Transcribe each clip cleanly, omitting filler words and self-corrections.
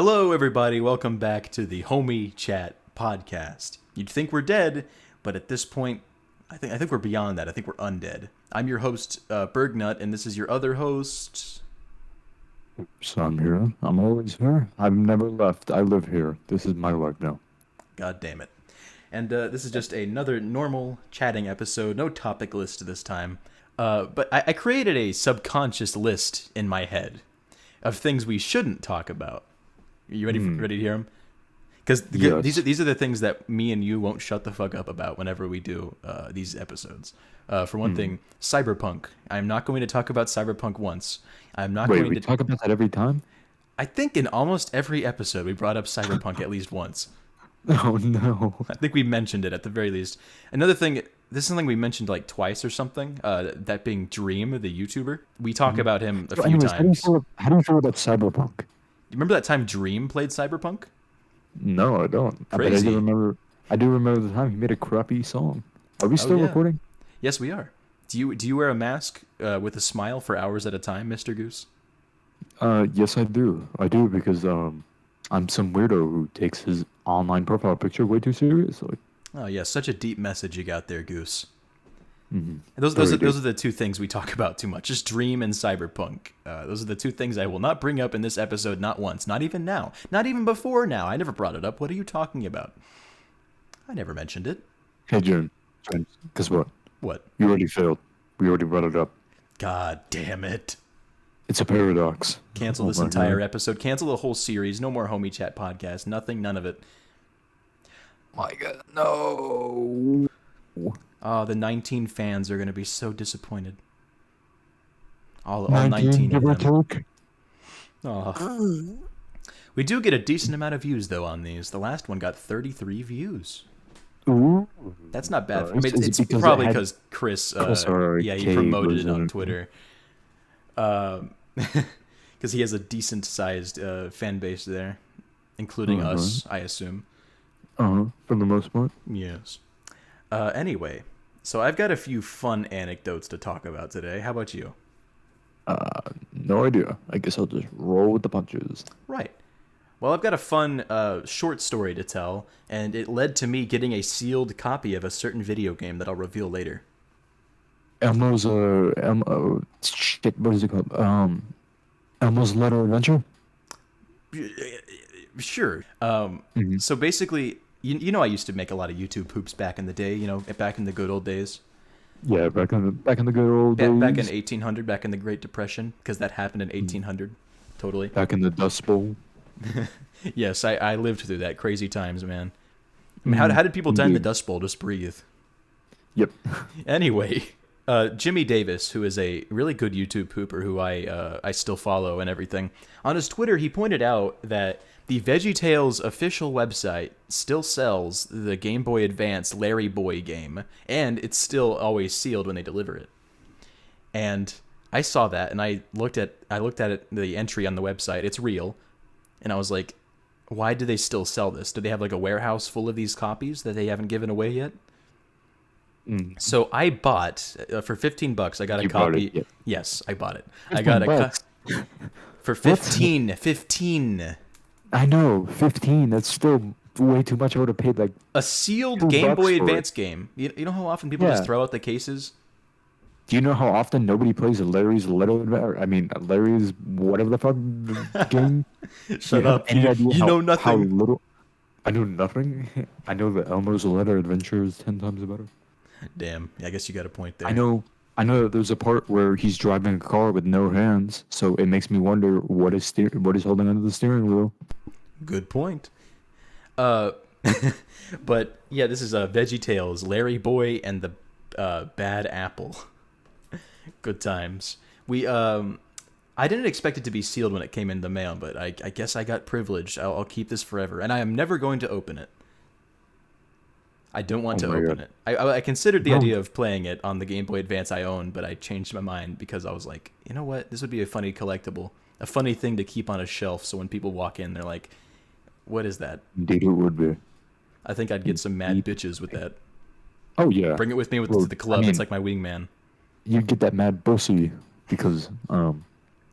Hello, everybody. Welcome back to the Homie Chat podcast. You'd think we're dead, but at this point, I think we're beyond that. I think we're undead. I'm your host, Bergnut, and this is your other host. So I'm here. I'm always here. I've never left. I live here. This is my life now. God damn it. And this is just another normal chatting episode. No topic list this time. But I created a subconscious list in my head of things we shouldn't talk about. Are you ready to hear them? Because Yes. these are the things that me and you won't shut the fuck up about whenever we do these episodes. For one thing, Cyberpunk. I'm not going to talk about Cyberpunk once. I'm not Wait, going we to talk about that every time? I think in almost every episode we brought up Cyberpunk at least once. Oh no. I think we mentioned it at the very least. Another thing, this is something we mentioned like twice or something. That being Dream, the YouTuber. We talk about him a So few anyways, times. how do you feel about Cyberpunk? You remember that time Dream played Cyberpunk? No, I don't. But Crazy. I do remember the time he made a crappy song. Are we still yeah. recording? Yes, we are. Do you wear a mask with a smile for hours at a time, Mr. Goose? Yes, I do. I do because I'm some weirdo who takes his online profile picture way too seriously. Oh yeah, such a deep message you got there, Goose. Mm-hmm. Those are the two things we talk about too much. Just Dream and Cyberpunk. Those are the two things I will not bring up in this episode, not once, not even now, not even before now. I never brought it up. What are you talking about? I never mentioned it. Hey, Jim. Guess what? What? You already failed. We already brought it up. God damn it. It's a paradox. Cancel this entire episode. Cancel the whole series. No more Homie Chat podcast. Nothing, none of it. My God, no. Oh, the 19 fans are going to be so disappointed. All 19 19 of give or them. take. Oh. We do get a decent amount of views, though, on these. The last one got 33 views. Ooh. That's not bad. I Is mean, it it's because probably it had because Chris, Chris he promoted was it on in it. Twitter. Because he has a decent-sized fan base there, including us, I assume. For the most part. Yes. Anyway, so I've got a few fun anecdotes to talk about today. How about you? No idea. I guess I'll just roll with the punches. Right. Well, I've got a fun short story to tell, and it led to me getting a sealed copy of a certain video game that I'll reveal later. Elmo's shit, what is it called? Elmo's Letter Adventure? Sure. So basically, you know I used to make a lot of YouTube poops back in the day, back in the good old days. Yeah, back in the good old days. Back in 1800, back in the Great Depression, because that happened in 1800. Totally. Back in the Dust Bowl. Yes, I lived through that. Crazy times, man. I mean, how did people die in the Dust Bowl? Just breathe. Yep. Anyway, Jimmy Davis, who is a really good YouTube pooper who I still follow and everything, on his Twitter, he pointed out that the VeggieTales official website still sells the Game Boy Advance Larry Boy game, and it's still always sealed when they deliver it. And I saw that, and I looked at it, the entry on the website. It's real, and I was like, why do they still sell this? Do they have like a warehouse full of these copies that they haven't given away yet? So I bought for $15. I got a copy. Bought it, yeah. Yes, I bought it. I got a for 15. I know, 15. That's still way too much. I would have paid like A sealed $2 Game Boy for Advance game. You know how often people just Yeah. throw out the cases? Do you know how often nobody plays Larry's Little Adventure? I mean, Larry's whatever the fuck game. Shut You have up. any idea You know nothing. How little? I know nothing. I know that Elmo's Letter Adventure is 10 times better. Damn. I guess you got a point there. I know that there's a part where he's driving a car with no hands, so it makes me wonder what is holding onto the steering wheel. Good point. But yeah, this is VeggieTales, Larry Boy, and the Bad Apple. Good times. I didn't expect it to be sealed when it came in the mail, but I guess I got privileged. I'll keep this forever, and I am never going to open it. I don't want to open it. I considered the idea of playing it on the Game Boy Advance I own, but I changed my mind because I was like, you know what? This would be a funny collectible, a funny thing to keep on a shelf. So when people walk in, they're like, "What is that?" Indeed, it would be. I think I'd get some mad bitches with that. Oh yeah. Bring it with me to the club. I mean, it's like my wingman. You get that mad pussy because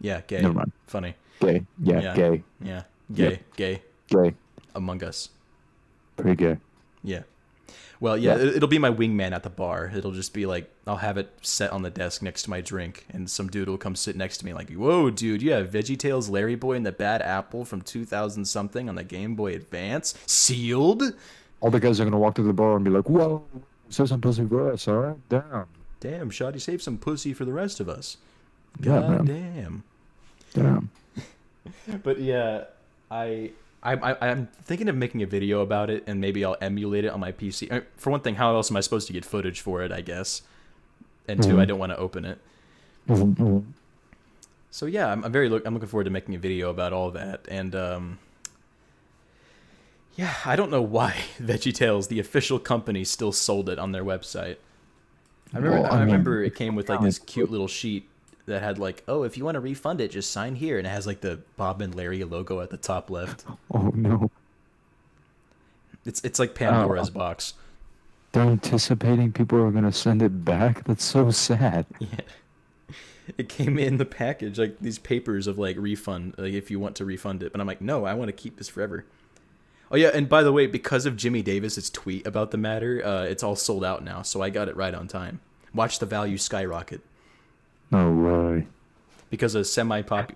Yeah, gay. Never mind. Funny. Gay. Yeah, Yeah. gay. Yeah. Yep. Gay. Gay. Among Us. Pretty gay. Yeah. Well, yeah, Yeah. it'll be my wingman at the bar. It'll just be like, I'll have it set on the desk next to my drink, and some dude will come sit next to me like, whoa, dude, you have VeggieTales Larry Boy and the Bad Apple from 2000 something on the Game Boy Advance? Sealed? All the guys are gonna walk to the bar and be like, "Whoa, save some pussy for us, all right? Damn." Damn, Shoddy, save some pussy for the rest of us. Yeah, God man. damn. Damn. But yeah, I'm thinking of making a video about it, and maybe I'll emulate it on my PC. For one thing, how else am I supposed to get footage for it, I guess? And two, I don't want to open it. So yeah, I'm looking forward to making a video about all that. And yeah, I don't know why VeggieTales, the official company, still sold it on their website. I remember it came with like this cute little sheet that had like, oh, if you want to refund it, just sign here, and it has like the Bob and Larry logo at the top left. Oh no. It's like Pandora's box. They're anticipating people are gonna send it back. That's so sad. Yeah. It came in the package, like these papers of like refund, like if you want to refund it. But I'm like, no, I want to keep this forever. Oh yeah, and by the way, because of Jimmy Davis's tweet about the matter, it's all sold out now. So I got it right on time. Watch the value skyrocket. No way. Because a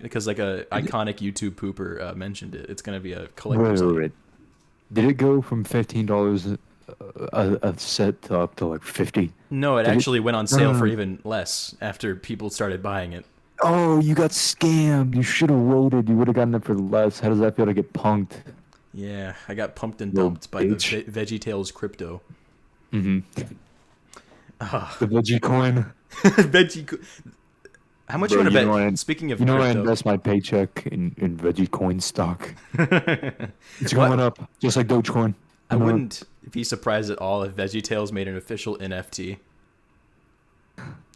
because like a iconic YouTube pooper mentioned it. It's gonna be a collector's item. Wait. Did it go from $15 a set to up to like 50? No, it Did actually went on sale for No. even less after people started buying it. Oh, you got scammed. You should have waited. You would have gotten it for less. How does that feel to get punked? Yeah, I got pumped and Little dumped by the bitch. VeggieTales crypto. Mm-hmm. The veggie coin. How much Bro, you want to bet? know I- Speaking of you know I crypto, invest my paycheck in veggie coin stock. It's What? going up, just like Dogecoin. I You know? wouldn't be surprised at all if VeggieTales made an official NFT.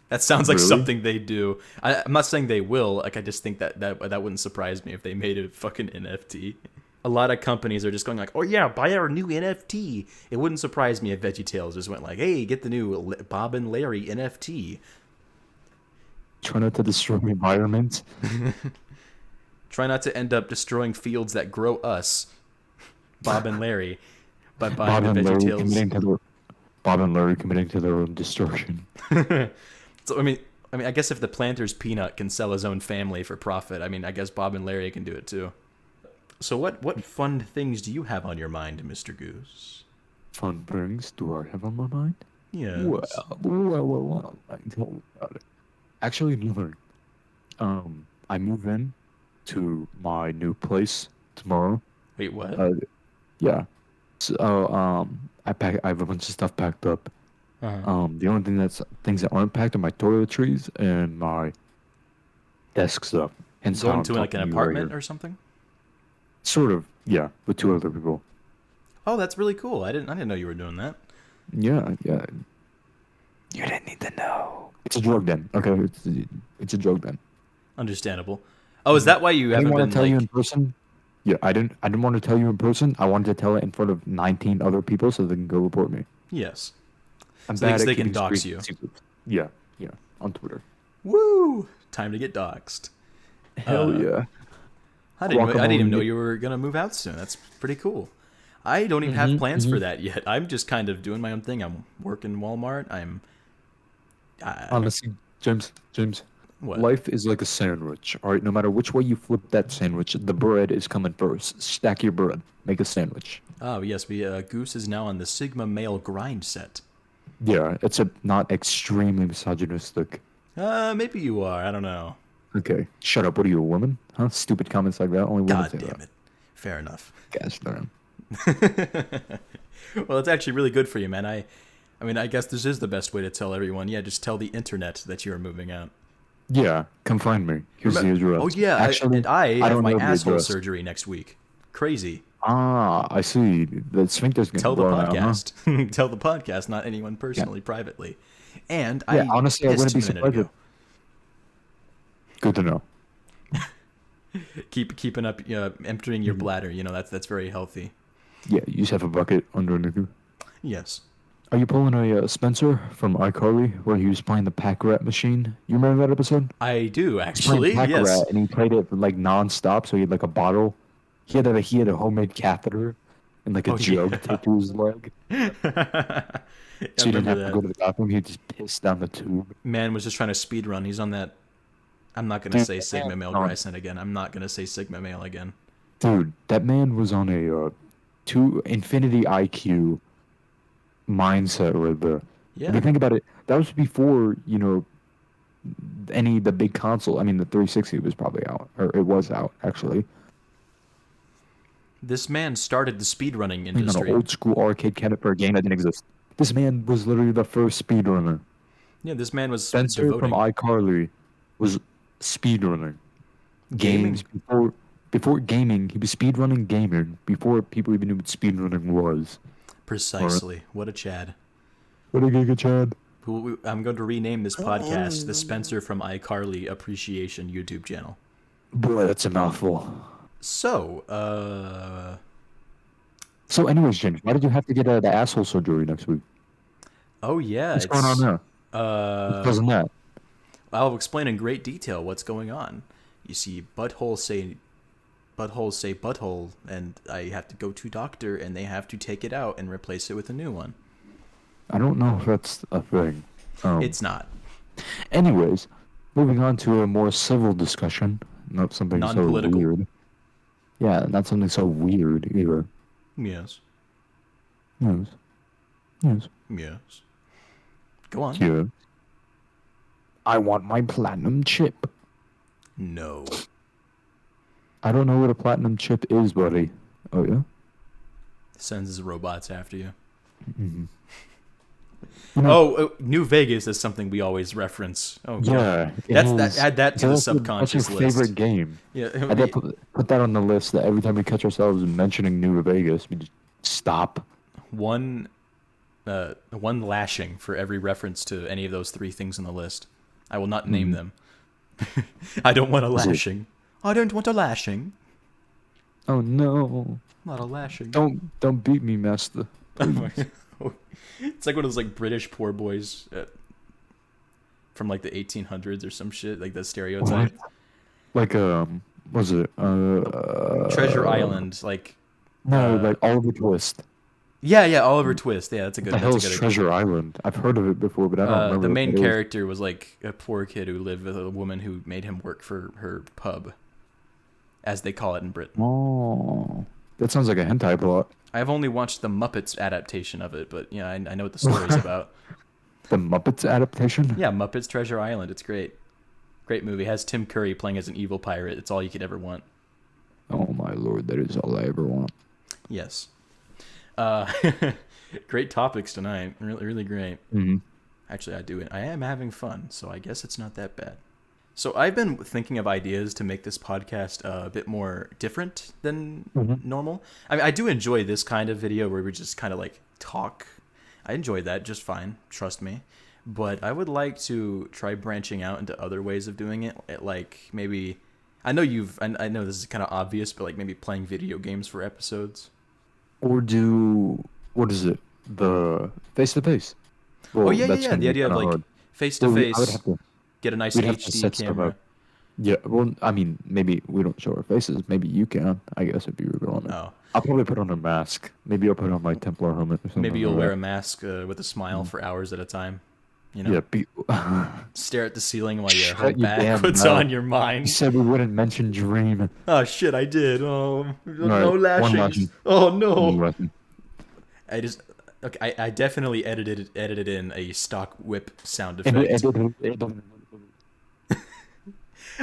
That sounds like Really? something they do. I'm not saying they will. Like I just think that wouldn't surprise me if they made a fucking NFT. A lot of companies are just going like, "Oh yeah, buy our new NFT." It wouldn't surprise me if VeggieTales just went like, "Hey, get the new Bob and Larry NFT." Try not to destroy the environment. Try not to end up destroying fields that grow us, Bob and Larry, by buying Bob the and Larry VeggieTales. committing to their Bob and Larry committing to their own destruction. So I guess if the planter's peanut can sell his own family for profit, I mean, I guess Bob and Larry can do it too. So what fun things do you have on your mind, Mr. Goose? Fun things do I have on my mind? Yes. Well, I told you about it. Actually, nothing. I move in to my new place tomorrow. Wait, what? Yeah. So, I have a bunch of stuff packed up. Uh-huh. The only things that aren't packed are my toiletries and my desk stuff. Hence how Going I'm to like talking an to you right apartment here. or something? Sort of, yeah, with two other people. Oh, that's really cool. I didn't know you were doing that. Yeah. You didn't need to know. It's a drug den. Okay, it's a drug den. Understandable. Oh, is that why you I didn't haven't want been to tell you in like? person. Yeah, I didn't want to tell you in person. I wanted to tell it in front of 19 other people so they can go report me. Yes. I'm So bad at they can keeping dox secret- you. secrets. Yeah, on Twitter. Woo! Time to get doxxed. Hell yeah. I didn't even Guacamole. know you were gonna move out soon. That's pretty cool. I don't even have plans for that yet. I'm just kind of doing my own thing. I'm working Walmart. Honestly, James, What? life is like a sandwich. All right, no matter which way you flip that sandwich, the bread is coming first. Stack your bread. Make a sandwich. Oh yes, Goose is now on the Sigma male grind set. Yeah, it's not extremely misogynistic. Maybe you are. I don't know. Okay, shut up. What are you, a woman? Huh? Stupid comments like that. Only women God say damn that. it. Fair enough. Gosh darn. Well, it's actually really good for you, man. I mean, I guess this is the best way to tell everyone. Yeah, just tell the internet that you are moving out. Yeah, come find me. Here's the address. Oh yeah, Actually, I have don't my know the asshole address. surgery next week. Crazy. Ah, I see. The sphincter's getting Tell the blown out, huh? podcast. Tell the podcast, not anyone personally, privately. And Yeah, I honestly, I wouldn't pissed be a minute surprised. ago. Good to know. Keeping up, emptying your bladder. You know, that's very healthy. Yeah, you just have a bucket underneath you. Yes. Are you pulling a Spencer from iCarly where he was playing the pack rat machine? You remember that episode? I do He was playing actually. pack Yes. rat and he played it like non-stop, so he had like a bottle he had a homemade catheter and like a Oh jug yeah. taped to his leg, I so he didn't remember have to go that. to the bathroom. He just pissed down the tube. Man was just trying to speed run. He's on that. I'm not gonna Dude, say that man Sigma was male on, Gryson again. I'm not gonna say Sigma male again. that man was on a two infinity IQ mindset right there. If Yeah. you think about it, that was before, the big console. I mean, the 360 was probably out, or it was out actually. This man started the speedrunning Playing on an industry. old school arcade cabinet for a game that didn't exist. This man was literally the first speedrunner. Yeah, this man was Spencer from devoting iCarly was speedrunning games gaming. before gaming. He was speedrunning gaming before people even knew what speedrunning was. All right. Precisely. What a Chad. What a giga Chad. I'm going to rename this podcast the Spencer from iCarly Appreciation YouTube channel. Boy, that's a mouthful. So, So, anyways, James, why did you have to get the asshole surgery next week? oh yeah, What's going on it's there? What's uh, causing that? I'll explain in great detail what's going on. You see, buttholes say butthole, and I have to go to doctor, and they have to take it out and replace it with a new one. I don't know if that's a thing. It's not Anyways, moving on to a more civil discussion, not something so non-political. weird. Yeah, not something so weird either. Yes, Yes. Yes. yes. Go on. Yeah. I want my platinum chip. No. I don't know what a platinum chip is, buddy. Oh, yeah? Sends robots after you. Mm-hmm. New Vegas is something we always reference. Oh god, Yeah. add that to the That's subconscious your list. favorite game. Yeah, I did put that on the list that every time we catch ourselves mentioning New Vegas, we just stop. one lashing for every reference to any of those three things on the list. I will not name them. I don't want a Is it- lashing. I don't want a lashing. Oh, no. Not a lashing. Don't beat me, master. It's like one of those like British poor boys from like the 1800s or some shit, like the stereotype. Like, was it? Treasure Island, like No, like Oliver Twist. yeah, Oliver Twist. Yeah, that's a What good. the hell That's a is good. Treasure Island? I've heard of it before, but I don't remember The what main it is. character was like a poor kid who lived with a woman who made him work for her pub, as they call it in Britain. Oh, that sounds like a hentai plot. I've only watched the Muppets adaptation of it, but yeah, I know what the story's about. The Muppets adaptation? Yeah, Muppets Treasure Island. It's great. Great movie. It has Tim Curry playing as an evil pirate. It's all you could ever want. Oh my lord, that is all I ever want. Yes. Uh, great topics tonight. Really, really great. Mm-hmm. Actually, I am having fun, so I guess it's not that bad. So I've been thinking of ideas to make this podcast a bit more different than normal. I mean, I do enjoy this kind of video where we just kind of like talk. I enjoy that just fine, trust me. But I would like to try branching out into other ways of doing it. Like maybe, I know this is kind of obvious, but like maybe playing video games for episodes. Or do what is it? The face to face. Oh yeah. The idea of like face to I would face, have to. get a nice We'd have to HD set stuff camera. up. Yeah, well, I mean, maybe we don't show our faces. Maybe you can. I guess if you were going. Oh, I'll probably put on a mask. Maybe I'll put on my Templar helmet or something. maybe you'll like wear that. a mask with a smile for hours at a time. You know, Yeah. stare at the ceiling while your Shut whole your back damn puts mouth. on your You mind. said we wouldn't mention Dream. Oh shit, I did. Oh, no One lashings. lashing. Oh One no. lesson. I just okay. I definitely edited in a stock whip sound And effect. it-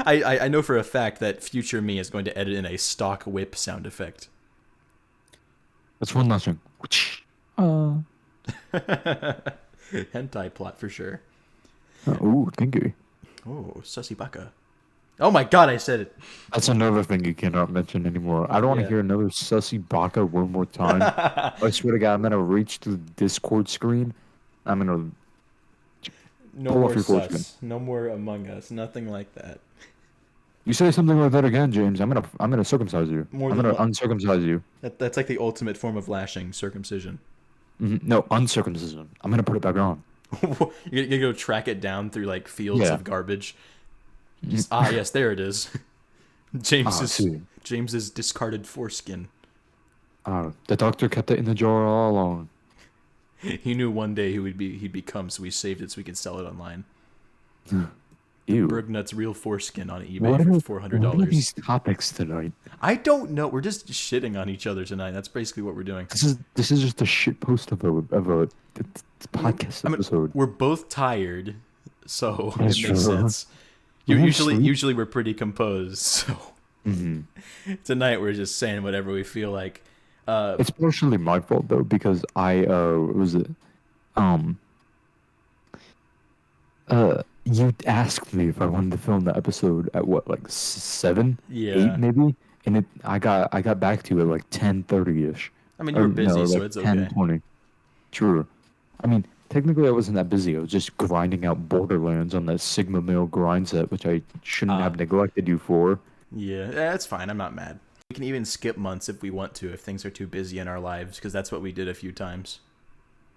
I know for a fact that future me is going to edit in a stock whip sound effect. That's one lashing. Hentai plot for sure. Ooh, thank you. Oh, sussy baka. Oh my god, I said it. That's another thing you cannot mention anymore. I don't want Yeah. to hear another sussy baka one more time. I swear to God, I'm gonna reach through the Discord screen. I'm gonna. No Pull off more your foreskin. sus. No more Among Us. Nothing like that. You say something like that again, James. I'm gonna circumcise you. More I'm than gonna one. uncircumcise you. That's like the ultimate form of lashing, circumcision. No, uncircumcision. I'm gonna put it back on. You're gonna go track it down through like fields Yeah. of garbage. Yes, there it is. James's See, James's discarded foreskin. the doctor kept it in the jar all along. He knew one day he'd become, so he saved it so he could sell it online. Ew. Bergnut's real foreskin on eBay What for are four hundred what are dollars. these topics tonight? I don't know. We're just shitting on each other tonight. That's basically what we're doing. This is just a shit post of a podcast I mean, episode. we're both tired, so That's it makes true. sense. We have Usually, sleep. usually we're pretty composed. So hmm tonight we're just saying whatever we feel like. It's partially my fault though because I what was it um you asked me if I wanted to film the episode at what like 7, Yeah. 8 maybe, and I got back to you at like 10:30 ish, I mean, you or were no busy, so like it's okay. 10:20. True. I mean, technically I wasn't that busy. I was just grinding out Borderlands on that Sigma Mill grind set, which I shouldn't Uh, have neglected you for. yeah, that's fine. I'm not mad. We can even skip months if we want to, if things are too busy in our lives, because that's what we did a few times.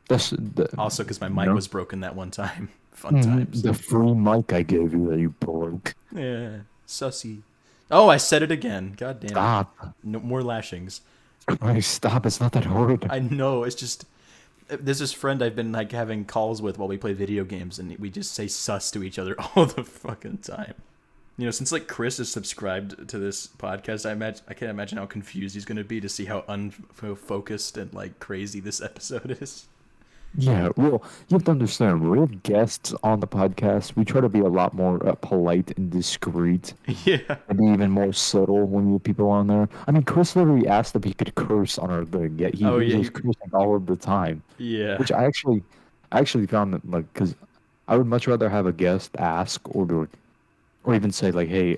That's the Also, because my mic no. was broken that one time. Fun times. The free mic I gave you that you broke. Yeah, sussy. Oh, I said it again. God damn it. Stop. No more lashings. Christ, stop. It's not that hard. I know. It's just there's this friend I've been like having calls with while we play video games, and we just say sus to each other all the fucking time. You know, since like Chris is subscribed to this podcast, I can't imagine how confused he's gonna be to see how unfocused and like crazy this episode is. Yeah, well, you have to understand, when we have guests on the podcast, we try to be a lot more polite and discreet, Yeah. and be even more subtle when we have people on there. I mean, Chris literally asked if he could curse on our thing, yet Oh he yeah. was cursing all of the time, Yeah. which I actually found that, like, because I would much rather have a guest ask or even say, like, hey,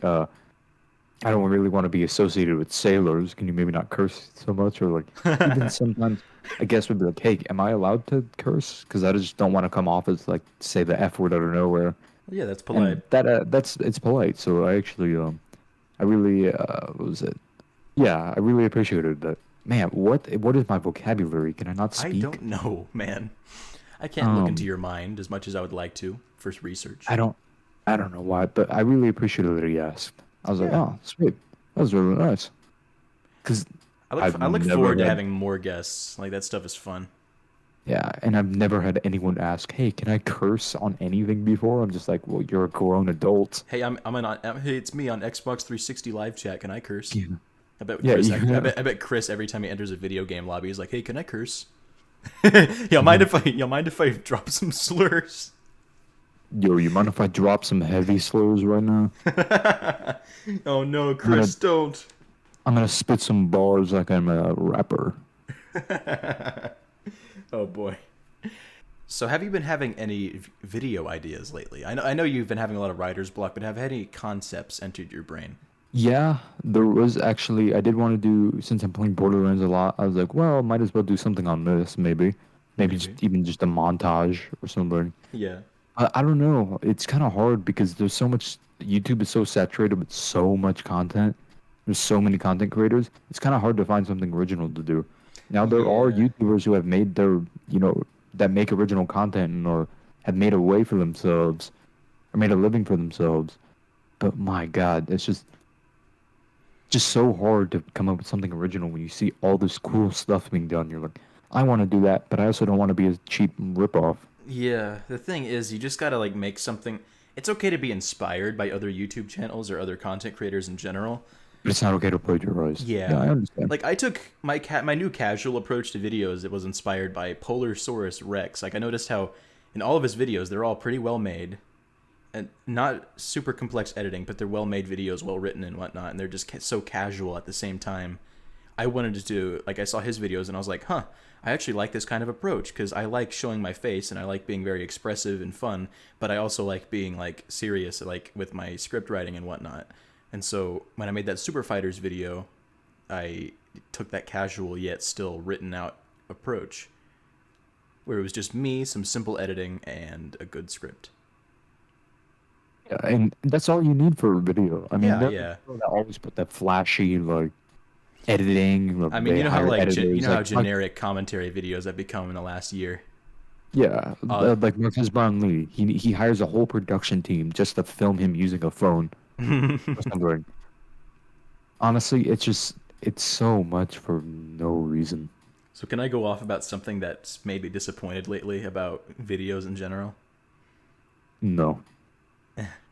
I don't really want to be associated with sailors. Can you maybe not curse so much? Or like even sometimes I guess would be like, hey, am I allowed to curse? Because I just don't want to come off as like say the F word out of nowhere. Yeah, that's And polite. that's it's polite. So I actually I really what was it? Yeah, I really appreciated that. Man, what is my vocabulary? Can I not I speak? don't know, man. I can't look into Um, your mind as much as I would like to for research. I don't I don't know why, but I really appreciated that he asked. I was like, Yeah. oh, sweet. That was really nice. Because I've I look never forward to had having more guests. Like that stuff is fun. Yeah, and I've never had anyone ask, "Hey, can I curse on anything before?" I'm just like, "Well, you're a grown adult." Hey, hey, it's me on Xbox 360 live chat. Can I curse? Yeah. I bet Yeah, Chris. yeah. I bet Chris every time he enters a video game lobby, he's like, "Hey, can I curse?" Y'all mind if I drop some slurs? Yo, you mind if I drop some heavy slurs right now? Oh no, I'm gonna Chris, don't. I'm gonna spit some bars like I'm a rapper. Oh boy. So have you been having any video ideas lately? I know you've been having a lot of writer's block, but have any concepts entered your brain? Yeah, there was actually I did want to do since I'm playing Borderlands a lot. I was like, well, might as well do something on this, maybe just Maybe. even just a montage or something. Yeah. I don't know. It's kind of hard because there's so much. YouTube is so saturated with so much content. There's so many content creators. It's kind of hard to find something original to do. Now there are Yeah. YouTubers who have made that make original content or have made a way for themselves or made a living for themselves. But my God, it's just so hard to come up with something original when you see all this cool stuff being done. You're like, I want to do that, but I also don't want to be a cheap ripoff. Yeah, the thing is, you just gotta like make something. It's okay to be inspired by other YouTube channels or other content creators in general. But it's not okay to plagiarize. Yeah, Yeah, I understand. like I took my new casual approach to videos. It was inspired by Polarsaurus Rex. Like I noticed how in all of his videos they're all pretty well made and not super complex editing, but they're well made videos, well written and whatnot, and they're just so casual at the same time. I wanted to do like I saw his videos and I was like, huh, I actually like this kind of approach because I like showing my face and I like being very expressive and fun, but I also like being like serious, like with my script writing and whatnot. And so when I made that Super Fighters video, I took that casual yet still written out approach, where it was just me, some simple editing, and a good script. Yeah, and that's all you need for a video. I mean, Yeah, there are yeah. people that always put that flashy like editing. I mean, They hire you editors. know how Like generic commentary videos have become in the last year. yeah, Uh, like Marcus Brown Lee. He hires a whole production team just to film him using a phone or something. honestly, it's so much for no reason. So can I go off about something that's made me disappointed lately about videos in general? No,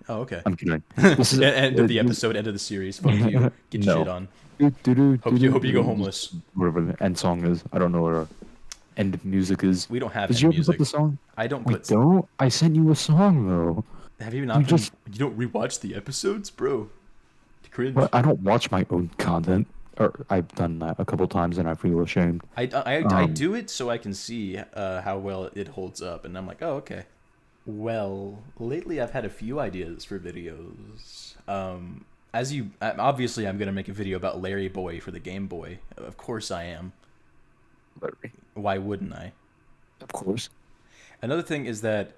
Oh, okay. I'm kidding. This is End of the episode, end of the series. Fuck you. Get shit no. on. Do, do, do, do, Hope you go do, homeless. whatever the end song is. I don't know what our end music is. We don't have Did end you ever put the music. song? I don't We put. don't? I sent you a song though. Have you You not been? just You don't rewatch the episodes, bro. Well, Cringe. I don't watch my own content. Or I've done that a couple times and I feel ashamed. I Um, do it so I can see how well it holds up, and I'm like, oh, okay. Well, lately I've had a few ideas for videos. As you obviously, I'm gonna make a video about Larry Boy for the Game Boy. Of course I am. Larry, Why wouldn't I? of course. Another thing is that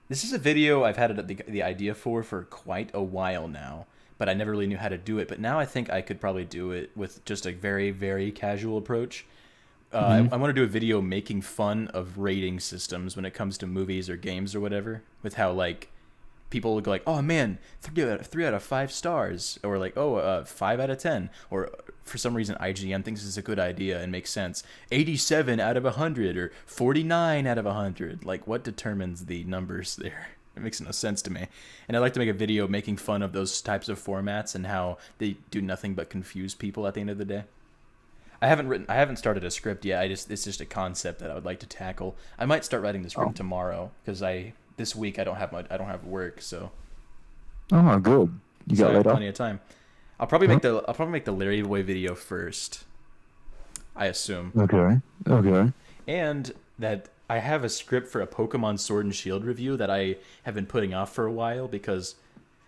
this is a video I've had the idea for quite a while now, but I never really knew how to do it. But now I think I could probably do it with just a very, very casual approach. Hmm. I want to do a video making fun of rating systems when it comes to movies or games or whatever, with how like people will go like, "Oh man, 3 out of 5 stars," or like, "Oh, 5 out of 10," or for some reason IGN thinks it's a good idea and makes sense. 87 out of 100 or 49 out of 100. Like, what determines the numbers there? It makes no sense to me. And I'd like to make a video making fun of those types of formats and how they do nothing but confuse people at the end of the day. I haven't started a script yet. It's just a concept that I would like to tackle. I might start writing the Oh. script tomorrow because this week I don't have work, so Oh, good. You I got have laid off? plenty of time. Huh? I'll probably make the Larry Boy video first, I assume, Okay. Okay. and that I have a script for a Pokemon Sword and Shield review that I have been putting off for a while because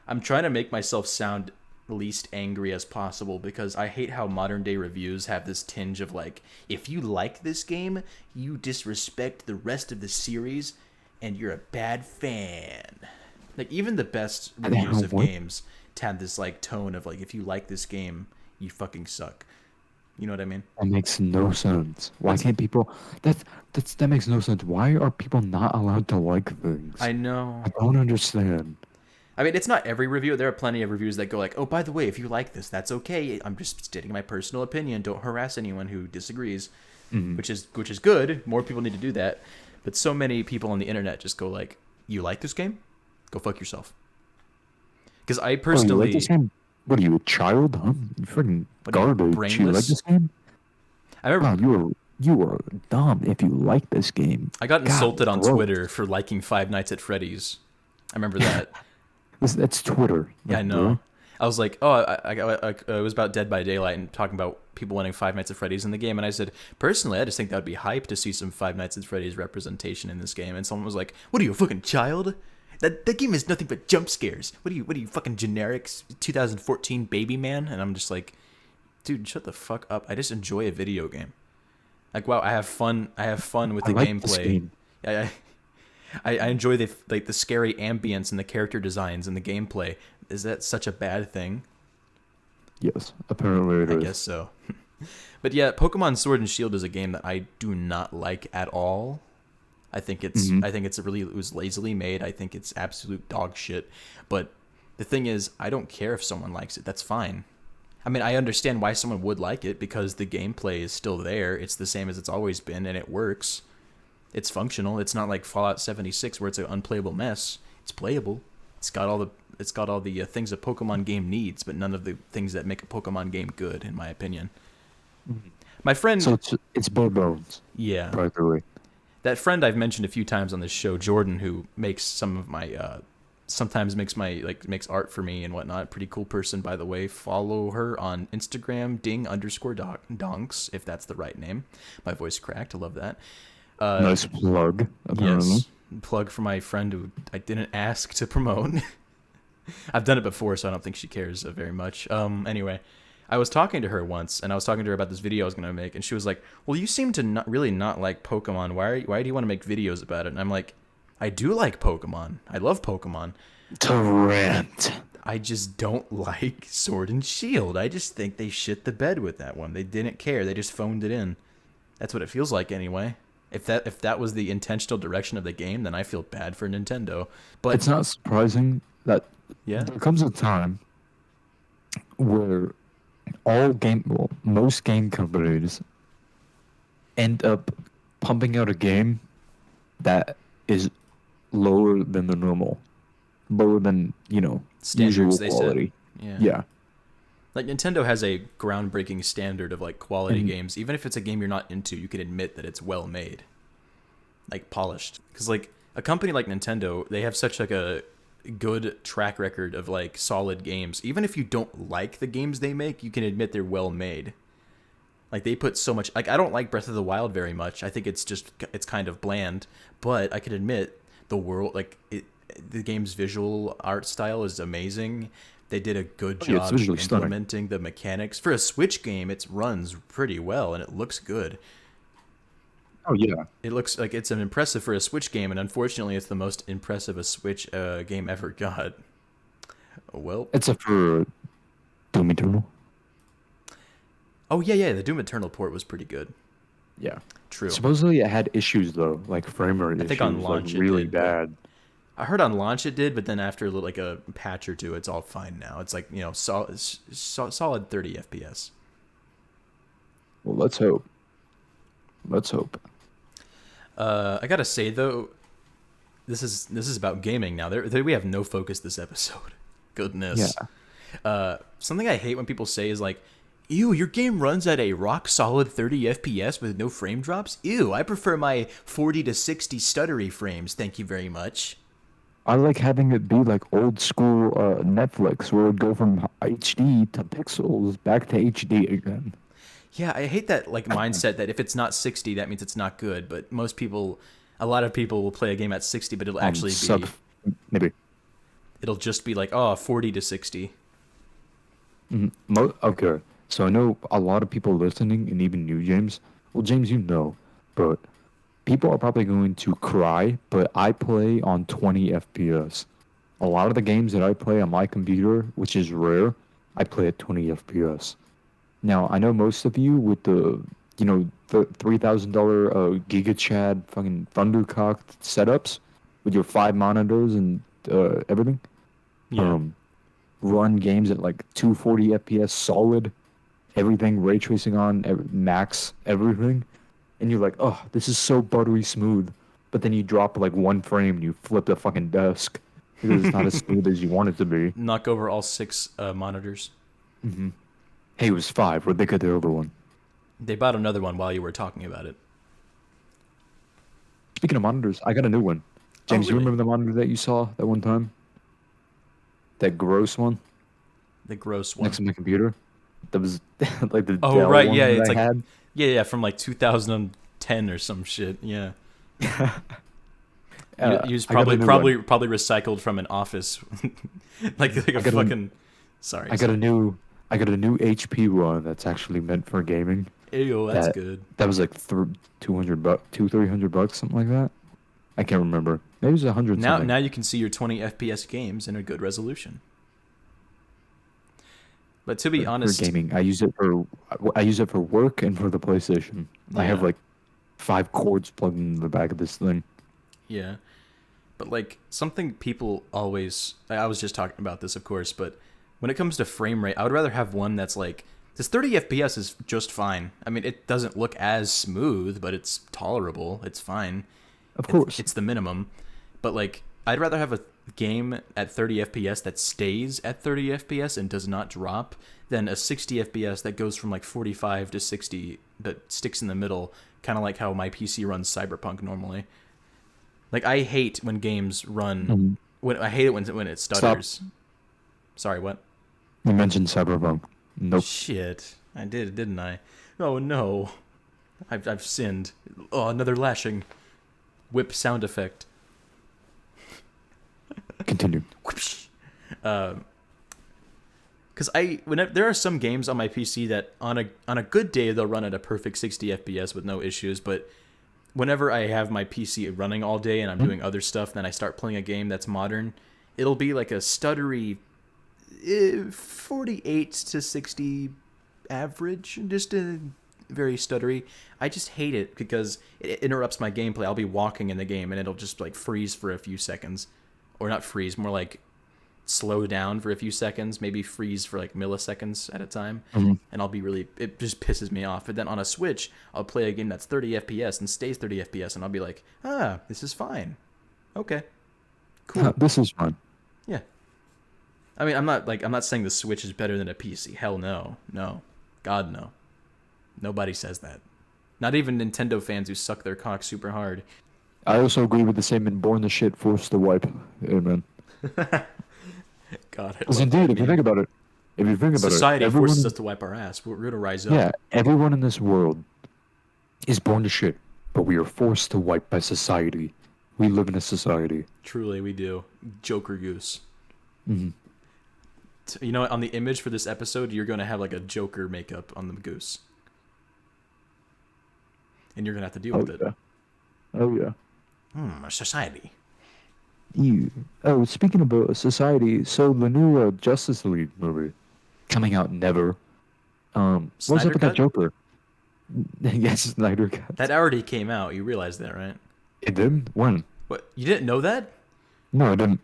I'm trying to make myself sound least angry as possible because I hate how modern day reviews have this tinge of like, if you like this game, you disrespect the rest of the series and you're a bad fan. Like even the best And reviews of what? games have this like tone of like, if you like this game, you fucking suck. You know what I mean? That makes no sense. Why What's can't people? That makes no sense. Why are people not allowed to like things? I know. I don't understand. I mean, it's not every review. There are plenty of reviews that go like, "Oh, by the way, if you like this, that's okay. I'm just stating my personal opinion. Don't harass anyone who disagrees," Hmm. which is good. More people need to do that. But so many people on the internet just go like, "You like this game? Go fuck yourself." Because I Oh, you like this personally, game? What are you, a child? Huh? You freaking what are you, garbage. You like brainless? this game? I remember Wow, you are dumb if you like this game. I got God, insulted on gross. Twitter for liking Five Nights at Freddy's. I remember that. That's Twitter. Yeah, Like, I really? know. I was like, oh, it was about Dead by Daylight and talking about people wanting Five Nights at Freddy's in the game, and I said, personally, I just think that would be hype to see some Five Nights at Freddy's representation in this game. And someone was like, "What are you, a fucking child? That game is nothing but jump scares. What are you fucking generic 2014 baby man?" And I'm just like, dude, shut the fuck up. I just enjoy a video game. Like, wow, I have fun. I have fun with I the like this gameplay. game. I enjoy the scary ambience and the character designs and the gameplay. Is that such a bad thing? Yes, apparently it I is. guess so. But yeah, Pokemon Sword and Shield is a game that I do not like at all. Hmm. I think it was lazily made. I think it's absolute dog shit. But the thing is, I don't care if someone likes it. That's fine. I mean, I understand why someone would like it because the gameplay is still there. It's the same as it's always been and it works. It's functional. It's not like Fallout 76 where it's an unplayable mess. It's playable. It's got all the things a Pokemon game needs, but none of the things that make a Pokemon game good, in my opinion. My So friend, it's bare bones, yeah, by the way. that friend I've mentioned a few times on this show, Jordan, who makes some of my sometimes makes art for me and whatnot. Pretty cool person, by the way. Follow her on Instagram, ding_donks, if that's the right name. My voice cracked. I love that. Nice plug, apparently. Yes, plug for my friend who I didn't ask to promote. I've done it before, so I don't think she cares very much. Anyway, I was talking to her once, and I was talking to her about this video I was gonna make, and she was like, "Well, you seem to not like Pokemon. Why do you want to make videos about it?" And I'm like, "I do like Pokemon. I love Pokemon. To rant. I just don't like Sword and Shield. I just think they shit the bed with that one. They didn't care. They just phoned it in. That's what it feels like anyway." If that was the intentional direction of the game, then I feel bad for Nintendo. But It's not surprising that yeah, there comes a time where most game companies end up pumping out a game that is lower than the normal, lower than, Standards usual they set. quality. Yeah. Yeah. Like Nintendo has a groundbreaking standard of like quality And games. Even if it's a game you're not into, you can admit that it's well made, like polished. Because like a company like Nintendo, they have such like a good track record of like solid games. Even if you don't like the games they make, you can admit they're well made. Like they put so much. Like I don't like Breath of the Wild very much. I think it's kind of bland. But I can admit the world the game's visual art style is amazing. They did a good oh, yeah, it's job visually stunning. implementing the mechanics for a Switch game. It runs pretty well and it looks good. Oh yeah. It looks like it's an impressive for a Switch game, and unfortunately, it's the most impressive a Switch game ever got. Well, Except for Doom Eternal. oh yeah, the Doom Eternal port was pretty good. Yeah. True. Supposedly it had issues though, like frame rate I think on issues, like launch it really did, but bad. I heard on launch it did, but then after like a patch or two, it's all fine now. It's like solid 30 FPS. Well, let's hope. Let's hope. I gotta say though, this is about gaming now. We have no focus this episode. Goodness. Yeah. Something I hate when people say is like, "Ew, your game runs at a rock solid 30 FPS with no frame drops." Ew, I prefer my 40 to 60 stuttery frames. Thank you very much. I like having it be like old school Netflix, where it would go from HD to pixels back to HD again. Yeah, I hate that like mindset that if it's not 60, that means it's not good. But a lot of people will play a game at 60, but it'll actually Sub, be, maybe. it'll just be like, oh, 40 to 60. Okay, so I know a lot of people listening, and even you, James. Well, James, you know, but people are probably going to cry, but I play on 20 FPS. A lot of the games that I play on my computer, which is rare, I play at 20 FPS. Now, I know most of you with the $3,000 Giga Chad fucking Thundercocked setups with your 5 monitors and everything, Yeah. um, run games at like 240 FPS solid, everything ray tracing on max everything, and you're like, oh, this is so buttery smooth. But then you drop like 1 frame and you flip the fucking desk because it's not as smooth as you want it to be. Knock over all six monitors. Hey, it was 5. Where'd they get the other one? They bought another one while you were talking about it. Speaking of monitors, I got a new one. Oh, James, you really? remember the monitor that you saw that one time? That gross one The gross one. next to my computer? That was like the Oh, Dell right. one Yeah, that it's I like, had. yeah, from like 2010 or some shit. Yeah. You was I got a new one. probably recycled from an office, like a got a- fucking. Sorry. I got a new HP one that's actually meant for gaming. Ew, that's That good. that was like 200 bucks, 300 bucks, something like that. I can't remember. Maybe it was 100 Now something. now you can see your 20 FPS games in a good resolution. But to be For honest, gaming, I use it for work and for the PlayStation. I have yeah, like 5 cords plugged in the back of this thing. yeah. But like something people always, I was just talking about this, of course, but when it comes to frame rate, I would rather have one that's like this 30 FPS is just fine. I mean, it doesn't look as smooth, but it's tolerable. It's fine. Of course. It's the minimum. But like I'd rather have a game at 30 FPS that stays at 30 FPS and does not drop than a 60 FPS that goes from like 45 to 60 that sticks in the middle, kind of like how my PC runs Cyberpunk normally. Like I hate when games run when I hate it when it stutters. Sorry, what? You mentioned Cyberpunk. Nope. Shit. I did, didn't I? Oh no. I've sinned. Oh, another lashing. Whip sound effect. Continue. Whoopsh. Because there are some games on my PC that on a good day they'll run at a perfect 60 FPS with no issues, but whenever I have my PC running all day and I'm doing other stuff, then I start playing a game that's modern, it'll be like a stuttery 48 to 60 average, just a very stuttery. I just hate it because it interrupts my gameplay. I'll be walking in the game and it'll just like freeze for a few seconds, or not freeze, more like slow down for a few seconds, maybe freeze for like milliseconds at a time, Mhm. and I'll be really, it just pisses me off. But then on a Switch, I'll play a game that's 30 FPS and stays 30 FPS, and I'll be like, this is fine. Okay, cool. This is fun. Yeah. I mean, I'm not saying the Switch is better than a PC. Hell no. No. God no. Nobody says that. Not even Nintendo fans who suck their cock super hard. I also agree with the statement, born the shit, forced to wipe. Amen. God, I Because love that indeed, if you meme. think about it, Society forces us everyone, to wipe our ass. We're going to rise up. yeah, everyone in this world is born to shit, but we are forced to wipe by society. We live in a society. Truly, we do. Joker Goose. Mhm. You know what? On the image for this episode, you're going to have like a Joker makeup on the goose. And you're going to have to deal Oh with it. yeah. Oh yeah. Society. You. Oh, speaking about society, so the new Justice League movie coming out never. What's Snyder up with that Cut? Joker? Yes, Snyder That Cut. already came out. You realize that, right? It did? When? What? You didn't know that? No, I didn't.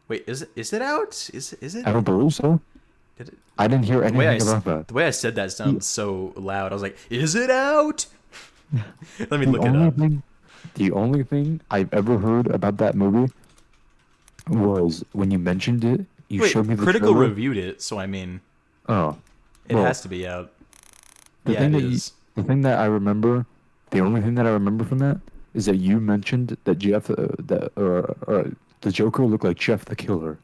Wait, is it out? Is it? I don't believe so. Did it? I didn't hear The way anything about that. the way I said that The, sounds so loud. I was like, "Is it out?" Let me the look it only up. thing, the only thing I've ever heard about that movie was when you mentioned it. You showed me Wait, the Critical trailer. reviewed it, so I mean, Oh, it well, has to be out. the Yeah, thing it that you, is. the thing that I remember, the only thing that I remember from that is that you mentioned that the Joker looked like Jeff the Killer.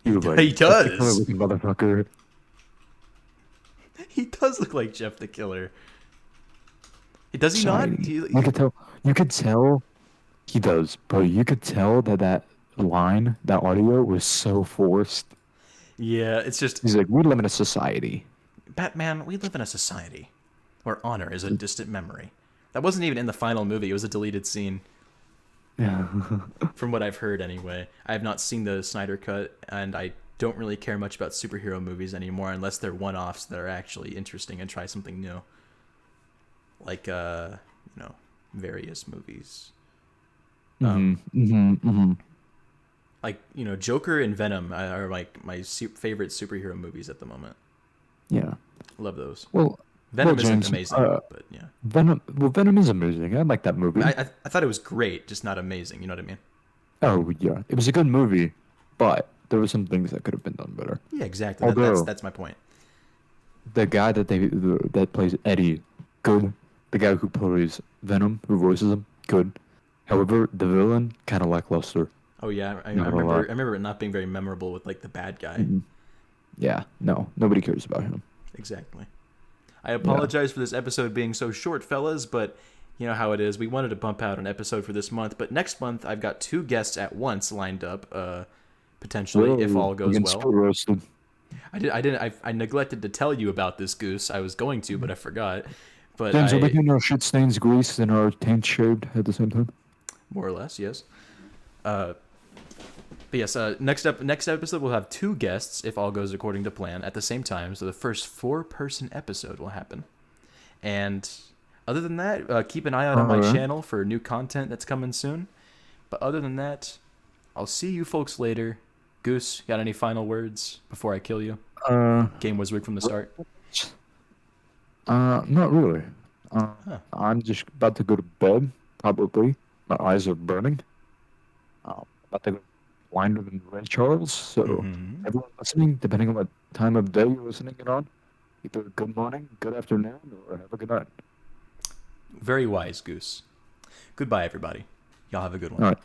You were He like, Jeff the Killer does. looking motherfucker. He does look like Jeff the Killer. Does he not? Society. You could tell. You could tell he does, but you could tell that that line, that audio was so forced. Yeah, it's just He's like, we live in a society. Batman. We live in a society where honor is a distant memory. That wasn't even in the final movie. It was a deleted scene. Yeah. From what I've heard anyway. I have not seen the Snyder Cut, and I don't really care much about superhero movies anymore unless they're one-offs that are actually interesting and try something new. Like, various movies. hmm hmm Like, Joker and Venom are like my favorite superhero movies at the moment. Yeah. Love those. Well, Venom isn't James, amazing, but yeah. Venom. Well, Venom is amazing. I like that movie. I thought it was great, just not amazing. You know what I mean? Oh yeah, it was a good movie, but there were some things that could have been done better. Yeah, exactly. Although That's my point. the guy that plays Eddie, good. The guy who plays Venom, who voices him, good. However, the villain kind of lackluster. Oh yeah, I Not gonna remember. lie. I remember it not being very memorable with like the bad guy. Mm-mm. Yeah, no, nobody cares about him. Exactly. I Yeah. apologize for this episode being so short, fellas, but you know how it is. We wanted to bump out an episode for this month, but next month I've got 2 guests at once lined up, potentially if Whoa, all we're goes getting well. spit roasted. I neglected to tell you about this, Goose. I was going to, but I forgot. But James, are we I getting our shit stains greased and our taint shaved at the same time? more or less, yes. But yes, next episode we'll have 2 guests if all goes according to plan at the same time. So the first 4-person episode will happen. And other than that, keep an eye out on my Alright. channel for new content that's coming soon. But other than that, I'll see you folks later. Goose, got any final words before I kill you? Game was rigged from the start. Not really. Huh. I'm just about to go to bed, probably. My eyes are burning. About to go blinder than Ray Charles. So, Mhm. everyone listening, depending on what time of day you're listening it on, either good morning, good afternoon, or have a good night. Very wise, Goose. Goodbye, everybody. Y'all have a good one. All right.